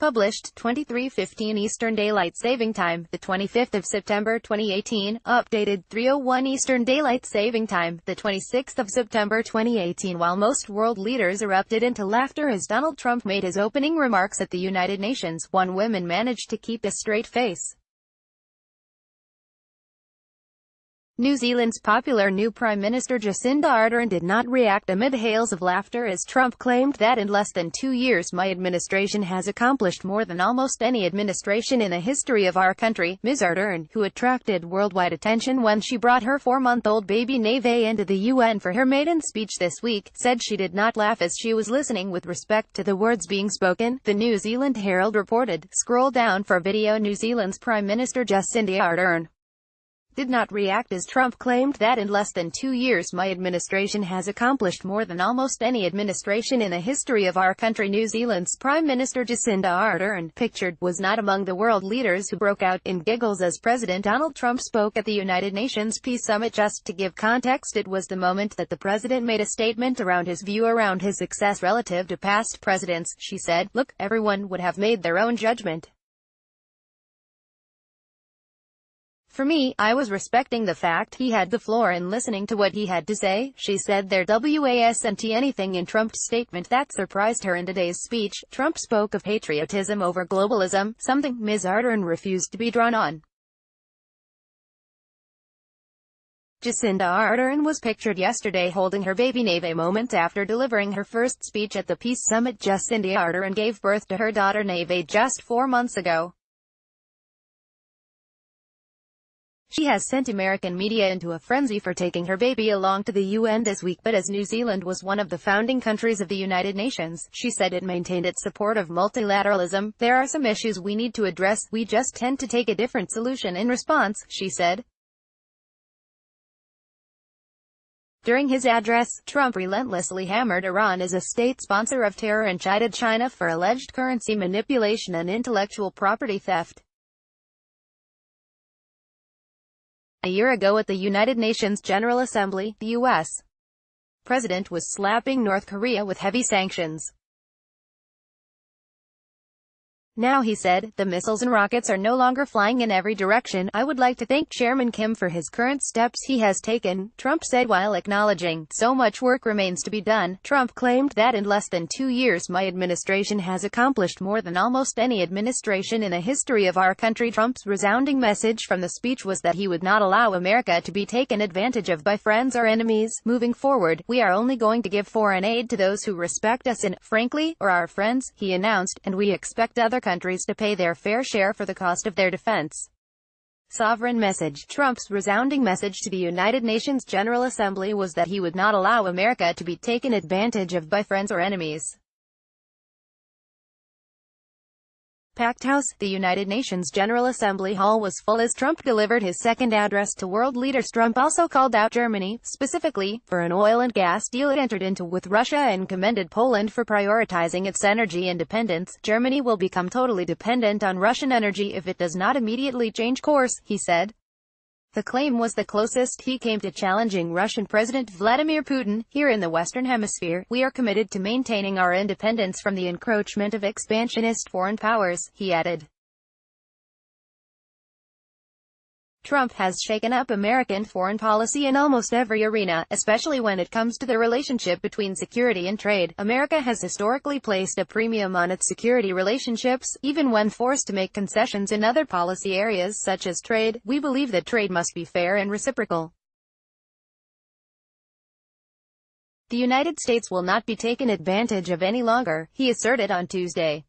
Published 23:15 Eastern Daylight Saving Time, the 25th of September 2018. Updated 3:01 Eastern Daylight Saving Time, the 26th of September 2018. While most world leaders erupted into laughter as Donald Trump made his opening remarks at the United Nations, one woman managed to keep a straight face. New Zealand's popular new Prime Minister Jacinda Ardern did not react amid hails of laughter as Trump claimed that in less than 2 years my administration has accomplished more than almost any administration in the history of our country. Ms. Ardern, who attracted worldwide attention when she brought her 4-month-old baby Neve into the UN for her maiden speech this week, said she did not laugh as she was listening with respect to the words being spoken, the New Zealand Herald reported. Scroll down for video. New Zealand's Prime Minister Jacinda Ardern did not react as Trump claimed that in less than 2 years my administration has accomplished more than almost any administration in the history of our country. New Zealand's Prime Minister Jacinda Ardern, pictured, was not among the world leaders who broke out in giggles as President Donald Trump spoke at the United Nations Peace Summit. Just to give context, it was the moment that the president made a statement around his view around his success relative to past presidents. She said, "Look, everyone would have made their own judgment. For me, I was respecting the fact he had the floor and listening to what he had to say," she said. There wasn't anything in Trump's statement that surprised her in today's speech. Trump spoke of patriotism over globalism, something Ms. Ardern refused to be drawn on. Jacinda Ardern was pictured yesterday holding her baby Neve moments after delivering her first speech at the Peace Summit. Jacinda Ardern gave birth to her daughter Neve just 4 months ago. She has sent American media into a frenzy for taking her baby along to the UN this week, but as New Zealand was one of the founding countries of the United Nations, she said it maintained its support of multilateralism. "There are some issues we need to address, we just tend to take a different solution in response," she said. During his address, Trump relentlessly hammered Iran as a state sponsor of terror and chided China for alleged currency manipulation and intellectual property theft. A year ago at the United Nations General Assembly, the U.S. president was slapping North Korea with heavy sanctions. Now he said, "The missiles and rockets are no longer flying in every direction. I would like to thank Chairman Kim for his current steps he has taken," Trump said while acknowledging, "So much work remains to be done." Trump claimed that in less than 2 years my administration has accomplished more than almost any administration in the history of our country. Trump's resounding message from the speech was that he would not allow America to be taken advantage of by friends or enemies. "Moving forward, we are only going to give foreign aid to those who respect us and, frankly, are our friends," he announced, "and we expect other countries to pay their fair share for the cost of their defense." Sovereign message. Trump's resounding message to the United Nations General Assembly was that he would not allow America to be taken advantage of by friends or enemies. Packed house. The United Nations General Assembly hall was full as Trump delivered his second address to world leaders. Trump also called out Germany, specifically, for an oil and gas deal it entered into with Russia and commended Poland for prioritizing its energy independence. "Germany will become totally dependent on Russian energy if it does not immediately change course," he said. The claim was the closest he came to challenging Russian President Vladimir Putin. "Here in the Western Hemisphere, we are committed to maintaining our independence from the encroachment of expansionist foreign powers," he added. Trump has shaken up American foreign policy in almost every arena, especially when it comes to the relationship between security and trade. America has historically placed a premium on its security relationships, even when forced to make concessions in other policy areas such as trade. "We believe that trade must be fair and reciprocal. The United States will not be taken advantage of any longer," he asserted on Tuesday.